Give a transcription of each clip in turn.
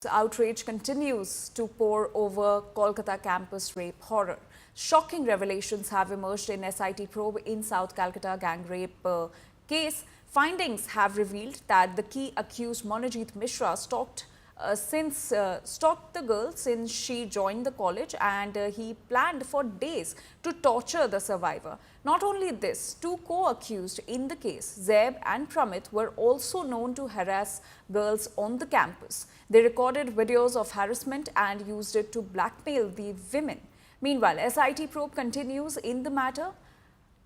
Outrage continues to pour over Kolkata campus rape horror. Shocking revelations have emerged in SIT probe in South Calcutta gang rape case. Findings have revealed that the key accused Monojit Mishra stalked the girl since she joined the college, and he planned for days to torture the survivor. Not only this, two co-accused in the case, Zeb and Pramit, were also known to harass girls on the campus. They recorded videos of harassment and used it to blackmail the women. Meanwhile, SIT probe continues in the matter.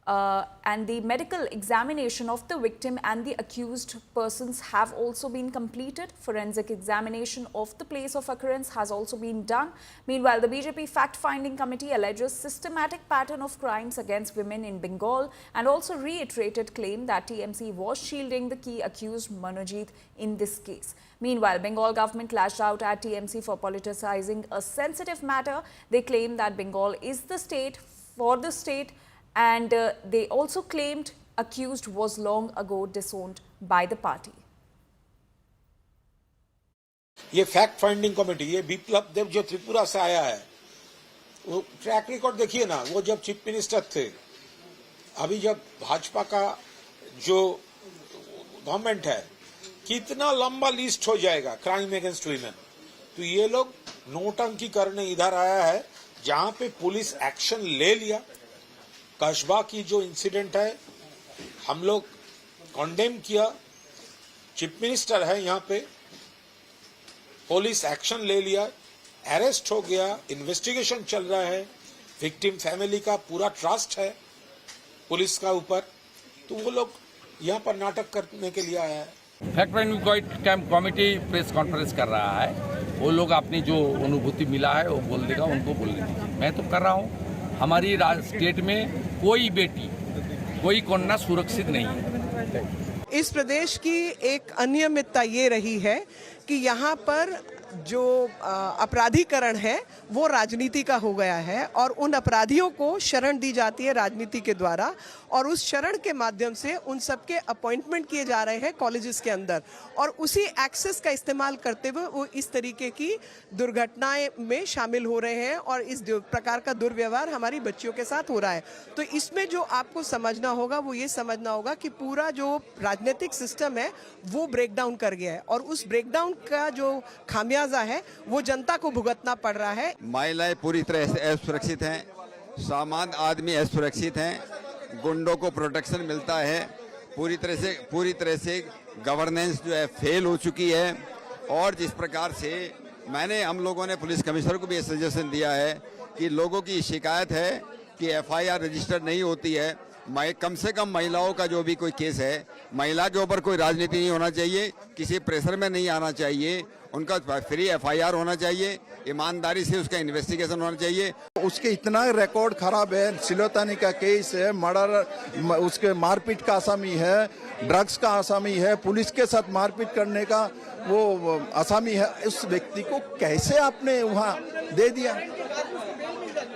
And the medical examination of the victim and the accused persons have also been completed. Forensic examination of the place of occurrence has also been done. Meanwhile, the BJP fact-finding committee alleges systematic pattern of crimes against women in Bengal and also reiterated claim that TMC was shielding the key accused Monojit in this case. Meanwhile, Bengal government lashed out at TMC for politicizing a sensitive matter. They claim that Bengal is the state for the state, and they also claimed accused was long ago disowned by the party. ये fact finding committee, ये बिप्लब देव जो त्रिपुरा से आया है, वो track record देखिए ना। वो जब चीफ मिनिस्टर थे, अभी जब भाजपा का जो गवर्नमेंट है, कितना लंबा लिस्ट हो जाएगा क्राइम अगेंस्ट वीमेन। तो ये लोग नोटंकी करने इधर आया है, जहां पे पुलिस एक्शन ले लिया। कस्बा की जो इंसिडेंट है, हम लोग कॉन्डेम किया। चीफ मिनिस्टर है यहाँ पे, पुलिस एक्शन ले लिया, अरेस्ट हो गया, इन्वेस्टिगेशन चल रहा है। विक्टिम फैमिली का पूरा ट्रस्ट है पुलिस का ऊपर, तो वो लोग यहाँ पर नाटक करने के लिए आया है। Fact finding camp committee press conference कर रहा है। वो लोग अपनी जो अनुभूति मिला है वो बोल देगा, उनको बोलने दीजिए। मैं तो कर रहा हूँ। हमारी स्टेट में कोई बेटी, कोई कन्या सुरक्षित नहीं है। इस प्रदेश की एक अनियमितता ये रही है कि यहाँ पर जो अपराधीकरण है वो राजनीति का हो गया है और उन अपराधियों को शरण दी जाती है राजनीति के द्वारा, और उस शरण के माध्यम से उन सबके अपॉइंटमेंट किए जा रहे हैं कॉलेजेस के अंदर, और उसी एक्सेस का इस्तेमाल करते हुए वो इस तरीके की दुर्घटनाएं में शामिल हो रहे हैं और इस प्रकार का दुर्व्यवहार हमारी बच्चियों के साथ हो रहा है। तो इसमें जो आपको समझना होगा वो ये समझना होगा कि पूरा जो राजनीतिक सिस्टम है वो ब्रेकडाउन कर गया है, और उस ब्रेकडाउन का जो खामियाजा है वो जनता को भुगतना पड़ रहा है। महिलाएं पूरी तरह से असुरक्षित हैं, सामान्य आदमी असुरक्षित हैं, गुंडों को प्रोटेक्शन मिलता है। पूरी तरह से गवर्नेंस जो है फेल हो चुकी है। और जिस प्रकार से हम लोगों ने पुलिस कमिश्नर को भी सजेशन दिया है कि लोगों की शिकायत है कि FIR रजिस्टर्ड नहीं होती है। कम से कम महिलाओं का जो भी कोई केस है, महिला के ऊपर कोई राजनीति नहीं होना चाहिए, किसी प्रेशर में नहीं आना चाहिए, उनका फ्री FIR होना चाहिए, ईमानदारी से उसका इन्वेस्टिगेशन होना चाहिए। उसके इतना रिकॉर्ड खराब है, सिलोतानी का केस है, मर्डर, उसके मारपीट का आसामी है, ड्रग्स का आसामी है, पुलिस के साथ मारपीट करने का वो आसामी है। उस व्यक्ति को कैसे आपने वहाँ दे दिया?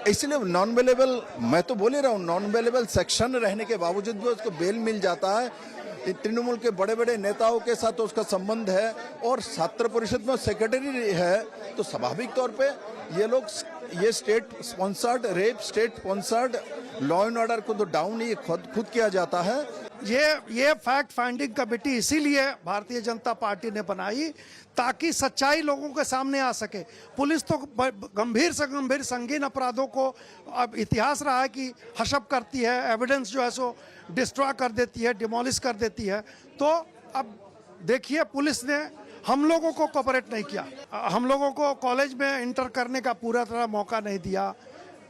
इसलिए नॉन बेलेबल, मैं तो बोल ही रहा हूँ, नॉन बेलेबल सेक्शन रहने के बावजूद भी उसको बेल मिल जाता है। तृणमूल के बड़े बड़े नेताओं के साथ उसका संबंध है और छात्र परिषद में सेक्रेटरी है, तो स्वाभाविक तौर पे ये state sponsored rape, state sponsored law and order को तो डाउन ही खुद किया जाता है। ये फैक्ट फाइंडिंग कमेटी इसीलिए भारतीय जनता पार्टी ने बनाई ताकि सच्चाई लोगों के सामने आ सके। पुलिस तो गंभीर से गंभीर संगीन अपराधों को, अब इतिहास रहा है कि हशप करती है, एविडेंस जो है सो डिस्ट्रॉय कर देती है, डिमोलिश कर देती है। तो अब देखिए, पुलिस ने हम लोगों को कोऑपरेट नहीं किया, हम लोगों को कॉलेज में इंटर करने का पूरा तरह मौका नहीं दिया,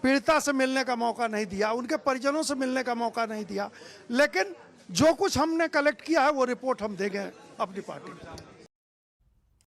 पीड़िता से मिलने का मौका नहीं दिया, उनके परिजनों से मिलने का मौका नहीं दिया। लेकिन जो कुछ हमने कलेक्ट किया है वो रिपोर्ट हम देंगे अपनी पार्टी में।